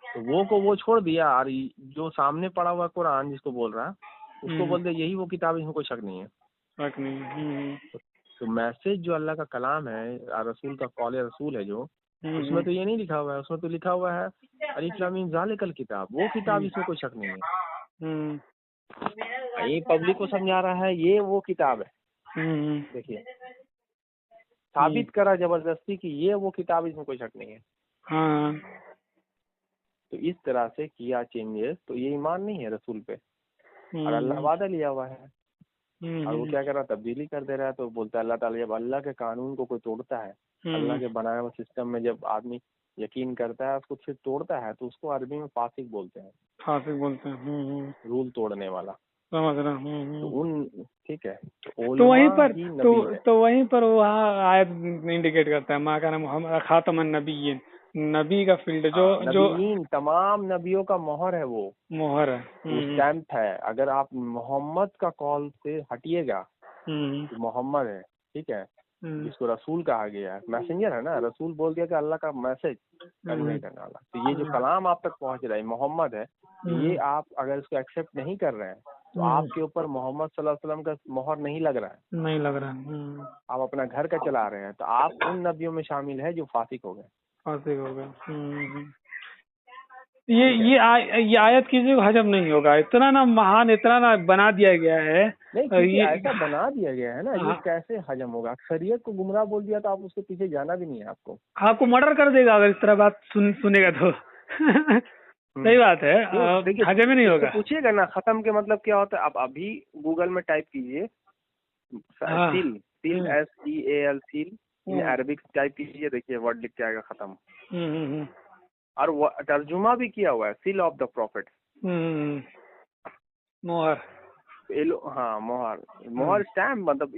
Speaker 1: तो वो को वो छोड़ दिया, और जो सामने पड़ा हुआ कुरान जिसको बोल रहा है, उसको बोल दे यही वो किताब, इसमें कोई शक नहीं है। तो मैसेज जो अल्लाह का कलाम है, रसूल का कॉल रसूल है जो, उसमें तो ये नहीं लिखा हुआ है, उसमें तो लिखा हुआ है अलीफ लाम मीम ज़ालिकल किताब, वो किताब, इसमें कोई शक नहीं है। ये पब्लिक को समझा रहा है ये वो किताब है। देखिए साबित करा जबरदस्ती कि ये वो किताब, इसमें कोई शक नहीं है।
Speaker 2: हाँ।
Speaker 1: तो इस तरह से किया चेंजेस, तो ये ईमान नहीं है रसूल पे। और अल्लाह वादा लिया हुआ है और वो क्या कर रहा है, तब्दीली कर दे रहा है। तो बोलता है अल्लाह ताला, जब अल्लाह के कानून को कोई तोड़ता है, अल्लाह के बनाए हुए सिस्टम में जब आदमी यकीन करता है, उसको फिर तोड़ता है, तो उसको अरबी में फासिक बोलते हैं।
Speaker 2: फासिक बोलते हैं।
Speaker 1: रूल तोड़ने वाला।
Speaker 2: समझ रहा
Speaker 1: तो उन, ठीक है,
Speaker 2: तो वहीं पर
Speaker 1: ही नबी है।
Speaker 2: तो वहीं पर वहाँ आयत इंडिकेट करता है, माँ का नाम मोहम्मद खातमन नबीय्यीन, नबी का फील्ड जो
Speaker 1: नबीयीन, तमाम नबियों का मोहर है, वो
Speaker 2: मोहर है,
Speaker 1: वो स्टैम्प है। अगर आप मोहम्मद का कॉल से हटिएगा, मोहम्मद है, ठीक है, जिसको रसूल कहा गया है, मैसेंजर है ना, रसूल बोल दिया कि अल्लाह का मैसेज कन्वे करने वाला। तो ये जो कलाम आप तक पहुंच रहा है, मोहम्मद है, ये आप अगर इसको एक्सेप्ट नहीं कर रहे हैं, तो आपके ऊपर मोहम्मद सल्लल्लाहु अलैहि वसल्लम का मोहर नहीं लग रहा है,
Speaker 2: नहीं लग रहा है।
Speaker 1: आप अपना घर का चला रहे हैं, तो आप उन नबियों में शामिल है जो फासिक हो गए।
Speaker 2: फासिक हो गए। ये आयत किसी को हजम नहीं होगा, इतना ना महान, इतना ना बना दिया गया है।
Speaker 1: नहीं, क्योंकि ऐसा बना दिया गया है ना, ये कैसे हजम होगा। अक्सरियत को गुमराह बोल दिया तो आप उसके पीछे जाना भी नहीं है आपको।
Speaker 2: आपको मर्डर कर देगा अगर इस तरह बात सुनेगा तो। सही बात है, हजम ही नहीं होगा।
Speaker 1: पूछिएगा ना खत्म के मतलब क्या होता है, आप अभी गूगल में टाइप कीजिए seal, seal SEAL, seal in Arabic type कीजिए, देखिए वर्ड लिख के आएगा खत्म। और वो तर्जुमा भी किया हुआ है, सील ऑफ द प्रॉफिट,
Speaker 2: मोहर।
Speaker 1: हाँ, मोहर स्टैम्प, मतलब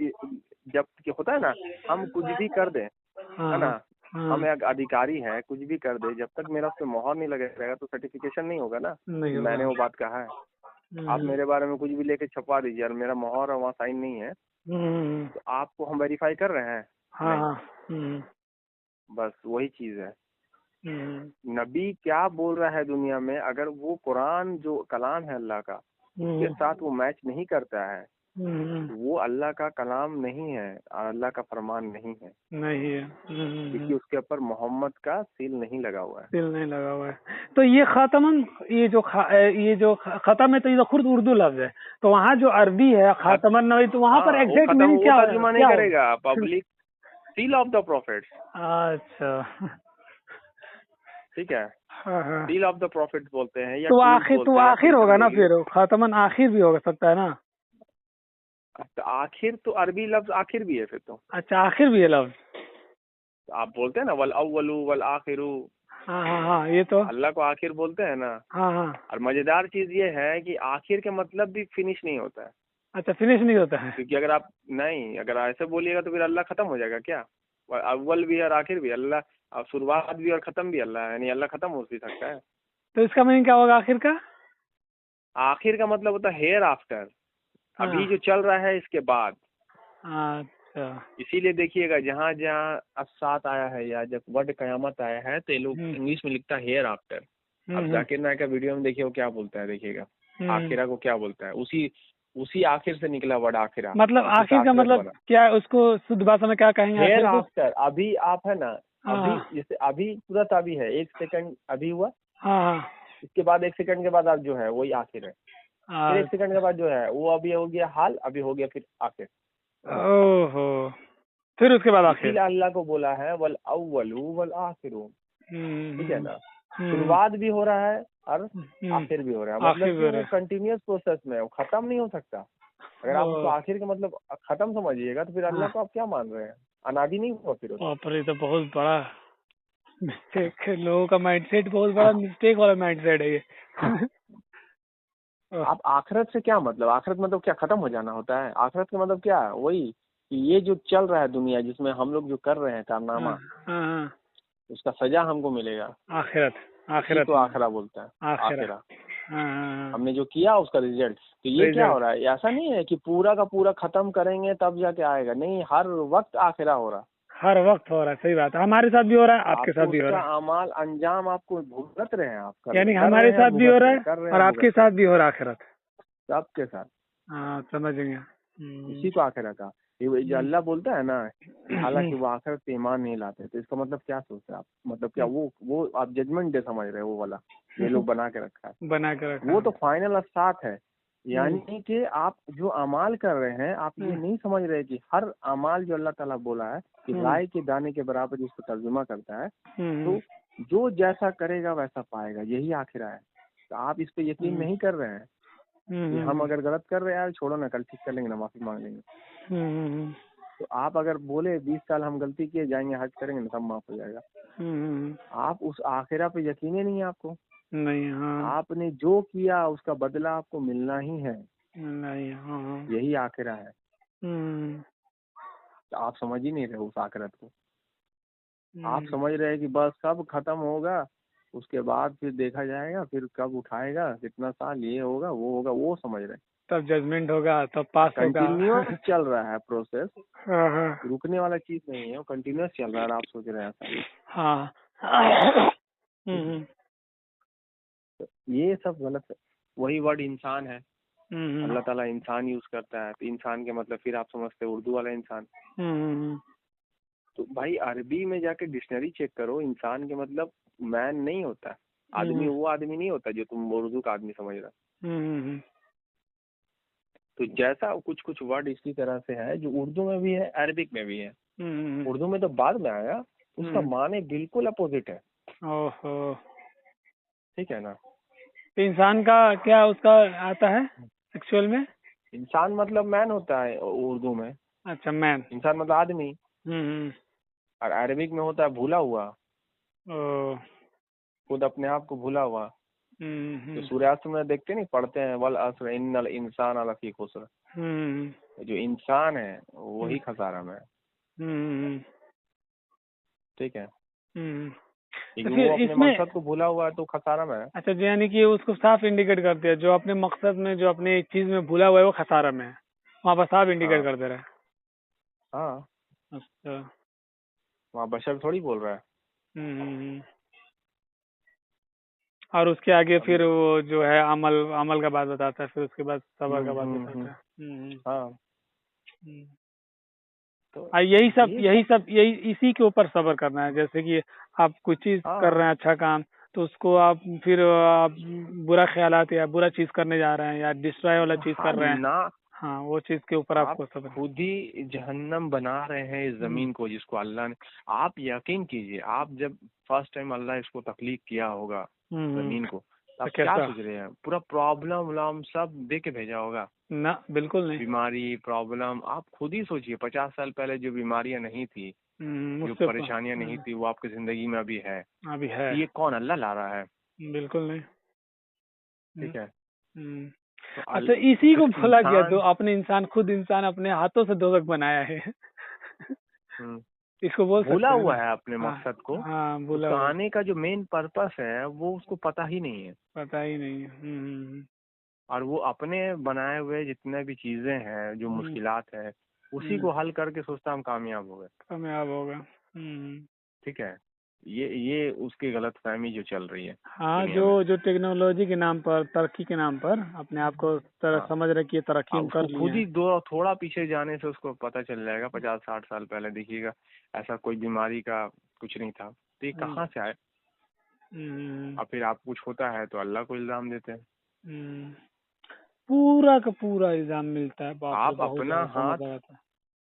Speaker 1: जब होता है ना, हम कुछ भी कर दें, है ना, हम एक अधिकारी है, कुछ भी कर दे, जब तक मेरा उस पर मोहर नहीं लगेगा तो सर्टिफिकेशन नहीं होगा ना, मैंने वो बात कहा है। आप मेरे बारे में कुछ भी लेके छपवा दीजिए और मेरा मोहर और वहाँ साइन नहीं है, तो आपको हम वेरीफाई कर रहे हैं। नहीं। बस वही चीज है। नबी क्या बोल रहा है दुनिया में, अगर वो कुरान जो कलाम है अल्लाह का, उसके साथ वो मैच नहीं करता है, तो वो अल्लाह का कलाम नहीं है, अल्लाह का फरमान नहीं है, क्योंकि उसके ऊपर मोहम्मद का सील नहीं लगा हुआ है।
Speaker 2: सील नहीं लगा हुआ है। तो ये खातमन, ये जो खत्म है, तो ये तो खुद उर्दू लफ्ज है, तो वहाँ जो अरबी है खातमन नबी, तो वहाँ पर एग्जैक्ट मीनिंग क्या है?
Speaker 1: तर्जुमा नहीं करेगा, public seal of the profit.
Speaker 2: अच्छा,
Speaker 1: ठीक है, सील ऑफ द प्रॉफिट बोलते हैं, या
Speaker 2: तो आखिर होगा ना, फिर खातमन आखिर भी हो सकता है ना।
Speaker 1: तो आखिर तो अरबी लफ्ज आखिर भी है फिर तो।
Speaker 2: अच्छा, आखिर भी है लफ्ज।
Speaker 1: तो आप बोलते हैं ना वल अव्वलु वल आखिरु।
Speaker 2: हाँ, ये तो
Speaker 1: अल्लाह को आखिर बोलते हैं ना।
Speaker 2: हाँ।
Speaker 1: और मजेदार चीज ये है कि आखिर के मतलब भी फिनिश नहीं होता है।
Speaker 2: अच्छा, फिनिश नहीं होता है,
Speaker 1: क्योंकि अगर ऐसे बोलिएगा तो फिर अल्लाह खत्म हो जाएगा क्या। अव्वल भी और आखिर भी अल्लाह, शुरुआत भी और खत्म भी अल्लाह है, यानी अल्लाह खत्म हो भी सकता है।
Speaker 2: तो इसका मीनिंग क्या होगा आखिर का?
Speaker 1: आखिर का मतलब होता है हेयर आफ्टर, अभी जो चल रहा है इसके बाद।
Speaker 2: अच्छा,
Speaker 1: इसीलिए देखिएगा जहाँ जहाँ असात आया है या जब वर्ड कयामत आया है, तो ये लोग इंग्लिश में लिखता है हेयर आफ्टर। अब जाकिर नायक का वीडियो में देखिए वो क्या बोलता है, देखिएगा आखिरा को क्या बोलता है, उसी आखिर से निकला वर्ड आखिरा।
Speaker 2: मतलब आखिर का मतलब क्या, उसको शुद्ध भाषा में क्या कहेंगे?
Speaker 1: हेयर आफ्टर, अभी आप है ना, अभी जैसे अभी तुरंत अभी है, 1 सेकंड अभी हुआ, इसके बाद 1 सेकंड के बाद आप जो है वही आखिर है, फिर 1 सेकंड के बाद जो है वो अभी हो गया हाल, अभी हो गया फिर आखिर।
Speaker 2: ओहो, फिर उसके बाद आखिर।
Speaker 1: अल्लाह को बोला है वल अव्वलु वल आखिरु, ठीक है ना, शुरुआत भी हो रहा है और आखिर भी हो रहा है, मतलब वो कंटिन्यूअस प्रोसेस में, वो खत्म नहीं हो सकता। अगर आप उसको आखिर का मतलब खत्म समझिएगा तो फिर अल्लाह को आप क्या मान रहे हैं, अनादि नहीं हुआ फिर।
Speaker 2: ये तो बहुत बड़ा मिस्टेक है, लोगों का माइंडसेट बहुत बड़ा मिस्टेक वाला माइंडसेट है ये।
Speaker 1: आप आखिरत से क्या मतलब, आखिरत मतलब क्या खत्म हो जाना होता है? आखिरत का मतलब क्या है, वही कि ये जो चल रहा है दुनिया, जिसमें हम लोग जो कर रहे हैं कारनामा, उसका सजा हमको मिलेगा। आखिरत तो आखिरा बोलता है, आखिरा हमने जो किया उसका रिजल्ट। तो ये क्या हो रहा है, ऐसा नहीं है कि पूरा का पूरा खत्म करेंगे तब जाके आएगा, नहीं, हर वक्त आखिरा हो रहा है,
Speaker 2: हर वक्त हो रहा है। सही बात है, हमारे साथ भी हो रहा है, आपके साथ भी हो रहा है।
Speaker 1: अमाल अंजाम आपको भुगत रहे हैं, आप
Speaker 2: यानी हमारे साथ भी हो रहा है और आपके साथ भी हो रहा है आखिरत,
Speaker 1: सबके साथ।
Speaker 2: समझ गए।
Speaker 1: इसी को आखिरत का जो अल्लाह बोलता है ना, हालांकि वो आखिरत पे ईमान नहीं लाते, तो इसका मतलब क्या सोचते हैं आप, मतलब क्या वो आप जजमेंट डे समझ रहे हैं, वो वाला ये लोग बना के रखा है, वो तो फाइनल साथ है। यानी कि आप जो अमाल कर रहे हैं, आप ये नहीं समझ रहे कि हर अमाल जो अल्लाह ताला बोला है कि राय के दाने के बराबर जिसको तर्जुमा करता है, तो जो जैसा करेगा वैसा पाएगा, यही आखिर है। तो आप इस पे यकीन नहीं कर रहे हैं कि हम अगर गलत कर रहे हैं यार छोड़ो ना, कल ठीक कर लेंगे ना, माफी मांग लेंगे। तो आप अगर बोले 20 साल हम गलती किए जाएंगे हज करेंगे ना, सब माफ हो जाएगा। आप उस आखिरा पे यकीन ही नहीं है आपको।
Speaker 2: नहीं। हाँ।
Speaker 1: आपने जो किया उसका बदला आपको मिलना ही है।
Speaker 2: नहीं। हाँ।
Speaker 1: यही आखिरा है। तो आप समझ ही नहीं रहे उस आखिरत को। आप समझ रहे हैं कि बस सब खत्म होगा, उसके बाद फिर देखा जाएगा, फिर कब उठाएगा, कितना साल ये होगा वो होगा, वो समझ रहे हैं।
Speaker 2: तब जजमेंट होगा, तब पास होगा।
Speaker 1: कंटिन्यूअस चल रहा है प्रोसेस।
Speaker 2: हाँ।
Speaker 1: रुकने वाला चीज नहीं है, वो कंटिन्यूअस चल रहा है। आप सोच रहे हैं ऐसा।
Speaker 2: हाँ।
Speaker 1: तो ये सब गलत है। वही वर्ड इंसान है, अल्लाह ताला इंसान यूज करता है। तो इंसान के मतलब फिर आप समझते हैं उर्दू वाला इंसान। तो भाई अरबी में जाके डिक्शनरी चेक करो, इंसान के मतलब मैन नहीं होता, आदमी वो आदमी नहीं होता जो तुम उर्दू का आदमी समझ रहा। तो जैसा कुछ कुछ वर्ड इसी तरह से है जो उर्दू में भी है, अरबिक में भी है। उर्दू में तो बाद में आया, उसका माने बिल्कुल अपोजिट है।
Speaker 2: ओहो।
Speaker 1: ठीक है ना।
Speaker 2: तो इंसान का क्या उसका आता है एक्चुअल में?
Speaker 1: इंसान मतलब मैन होता है उर्दू में।
Speaker 2: अच्छा, मैन।
Speaker 1: इंसान मतलब आदमी। और अरबिक में होता है भूला हुआ, खुद अपने आप को भूला हुआ। तो सूर्यास्त में देखते नहीं, पढ़ते हैं वल अस्र इन्नल इंसान लफी खुस्र। जो इंसान है वही खसारा में है। ठीक है, क्योंकि
Speaker 2: तो फिर
Speaker 1: वो अपने
Speaker 2: इसमें
Speaker 1: मकसद को भूला हुआ है तो खसारा में है।
Speaker 2: अच्छा, यानी कि उसको साफ इंडिकेट कर दिया, जो अपने मकसद में, जो अपने चीज में भूला हुआ है वो खसारा में है, वहाँ पर साफ इंडिकेट कर दे रहा है।
Speaker 1: हाँ।
Speaker 2: अच्छा।
Speaker 1: वहाँ बशर थोड़ी बोल रहा है।
Speaker 2: और उसके आगे फिर वो जो है अमल का बात बताता है, फिर उसके बाद सबर का बात बताता है।
Speaker 1: हाँ।
Speaker 2: तो यही इसी के ऊपर सबर करना है। जैसे कि आप कुछ चीज कर रहे हैं अच्छा काम, तो उसको आप फिर आप बुरा ख्यालात या बुरा चीज करने जा रहे हैं या डिस्ट्रॉय वाला चीज कर रहे हैं ना, हाँ वो चीज के ऊपर आपको सबर।
Speaker 1: खुद ही जहन्नम बना रहे हैं इस जमीन को जिसको अल्लाह ने। आप यकीन कीजिए, आप जब फर्स्ट टाइम अल्लाह इसको तख्लीक किया होगा जमीन को, आप क्या सोच रहे हैं? पूरा प्रॉब्लम व्लम सब दे के भेजा होगा
Speaker 2: ना? बिल्कुल नहीं।
Speaker 1: बीमारी प्रॉब्लम आप खुद ही सोचिए, 50 साल पहले जो बीमारियां नहीं थी, जो परेशानियां नहीं थी, वो आपकी जिंदगी में अभी है। ये कौन अल्लाह ला रहा है?
Speaker 2: बिल्कुल नहीं। ठीक
Speaker 1: है।
Speaker 2: तो अच्छा, इसी को भूला गया तो अपने इंसान अपने हाथों से दोजख बनाया है। इसको बोल सकते हैं,
Speaker 1: भूला हुआ है अपने मकसद को।
Speaker 2: हाँ, भूला
Speaker 1: उसका आने का जो मेन पर्पस है वो उसको पता ही नहीं है। और वो अपने बनाए हुए जितने भी चीजें हैं, जो मुश्किलात है, उसी को हल करके सोचता हम कामयाब होगा। ठीक है, ये उसकी गलतफहमी जो चल रही है।
Speaker 2: हाँ, जो टेक्नोलॉजी के नाम पर, तरक्की के नाम पर अपने आप को समझ रहे कि ये तरक्की हम कर लिए।
Speaker 1: खुद ही थोड़ा पीछे जाने से उसको पता चल जाएगा। 50-60 साल पहले देखिएगा, ऐसा कोई बीमारी का कुछ नहीं था, तो ये कहाँ से आए? और फिर आप कुछ होता है तो अल्लाह को इल्जाम देते हैं।
Speaker 2: पूरा का पूरा इल्जाम मिलता है।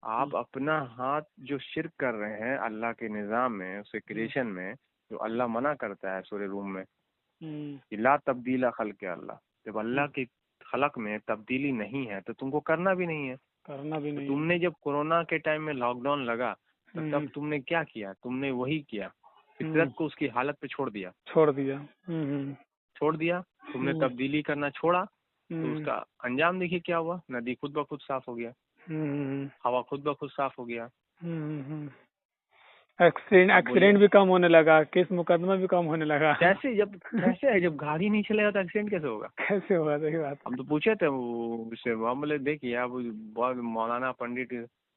Speaker 1: आप अपना हाथ जो शिर्क कर रहे हैं अल्लाह के निज़ाम में, उसके क्रिएशन में, जो अल्लाह मना करता है सूरह रूम में कि ला तब्दीला खल्क़ अल्लाह। जब अल्लाह के खलक में तब्दीली नहीं है तो तुमको करना भी नहीं है। तो तुमने जब कोरोना के टाइम में लॉकडाउन लगा तो तब तुमने क्या किया? तुमने वही किया, फितरत को उसकी हालत पे छोड़ दिया। तुमने तब्दीली करना छोड़ा तो उसका अंजाम देखिए क्या हुआ। नदी खुद ब खुद साफ हो गया, हवा खुद ब खुद साफ हो गया,
Speaker 2: एक्सीडेंट भी कम होने लगा, केस मुकदमा भी कम होने लगा।
Speaker 1: कैसे है जब गाड़ी नहीं चलेगा तो एक्सीडेंट कैसे होगा?
Speaker 2: सही बात।
Speaker 1: हम तो पूछे थे उससे, हम बोले देखिए अब बहुत मौलाना पंडित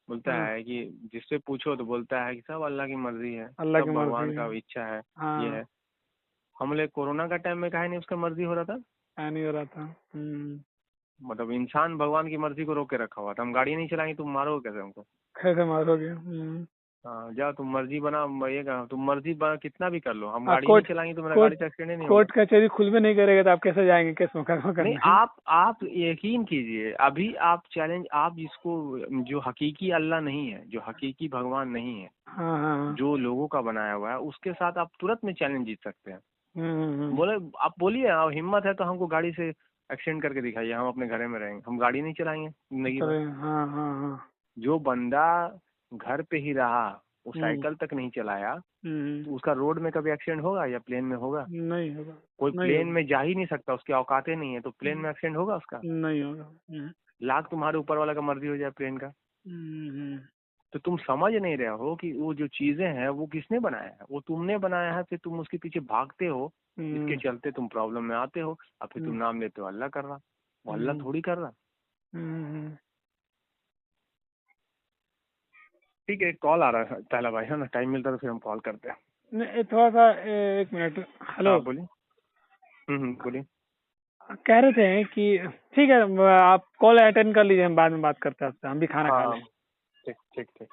Speaker 1: बोलता है कि जिससे पूछो तो बोलता है कि सब अल्लाह की मर्जी है, सब भगवान का इच्छा है। ये है। हम बोले कोरोना का टाइम में काहे नहीं उसका मर्जी हो रहा था?
Speaker 2: नहीं हो रहा था।
Speaker 1: मतलब इंसान भगवान की मर्जी को रोक के रखा हुआ था। हम गाड़ी नहीं चलाएंगे, तुम मारोगे कैसे हमको?
Speaker 2: कैसे मारोगे?
Speaker 1: हाँ, जाओ तुम मर्जी बना, ये कहा तुम मर्जी बना कितना भी कर लो, हम गाड़ी नहीं चलाएंगे तो मेरा गाड़ी का एक्सीडेंट नहीं होगा।
Speaker 2: कोर्ट कचहरी खुल भी नहीं करेगा तो आप कैसे जाएंगे? केस मुकदमा करने?
Speaker 1: नहीं, आप यकीन कीजिए, अभी आप चैलेंज, आप जिसको जो हकीकी अल्लाह नहीं है, जो हकीकी भगवान नहीं है,
Speaker 2: हाँ हाँ।
Speaker 1: जो लोगों का बनाया हुआ है उसके साथ आप तुरंत में चैलेंज जीत सकते हैं।
Speaker 2: बोले
Speaker 1: आप बोलिए, हिम्मत है तो हमको गाड़ी से एक्सीडेंट करके दिखाइए, हम अपने घर में रहेंगे, हम गाड़ी नहीं चलाएंगे जिंदगी भर।
Speaker 2: हाँ हाँ हाँ।
Speaker 1: जो बंदा घर पे ही रहा, वो साइकिल तक नहीं चलाया, तो उसका रोड में कभी एक्सीडेंट होगा या प्लेन में होगा?
Speaker 2: नहीं होगा।
Speaker 1: कोई
Speaker 2: नहीं
Speaker 1: प्लेन
Speaker 2: होगा।
Speaker 1: में जा ही नहीं सकता, उसकी औकातें नहीं है, तो प्लेन में एक्सीडेंट होगा उसका?
Speaker 2: नहीं होगा।
Speaker 1: लाख तुम्हारे ऊपर वाला का मर्जी हो जाए प्लेन का। तो तुम समझ नहीं रहे हो कि वो जो चीजें हैं वो किसने बनाया है, वो तुमने बनाया है, फिर तुम उसके पीछे भागते हो, इसके चलते तुम प्रॉब्लम में आते हो, और फिर तुम नाम लेते हो अल्लाह कर रहा, वो अल्लाह थोड़ी कर रहा। ठीक है, कॉल आ रहा है ताला भाई, है ना, टाइम मिलता है तो फिर हम कॉल करते हैं।
Speaker 2: नहीं, थोड़ा सा 1 मिनट। हेलो।
Speaker 1: हाँ बोलिए। बोलिए।
Speaker 2: कह रहे थे कि ठीक है, आप कॉल अटेंड कर लीजिए, हम बाद में बात करते हैं आपसे, हम भी खाना खा
Speaker 1: हाँ
Speaker 2: लें।
Speaker 1: ठीक ठीक ठीक।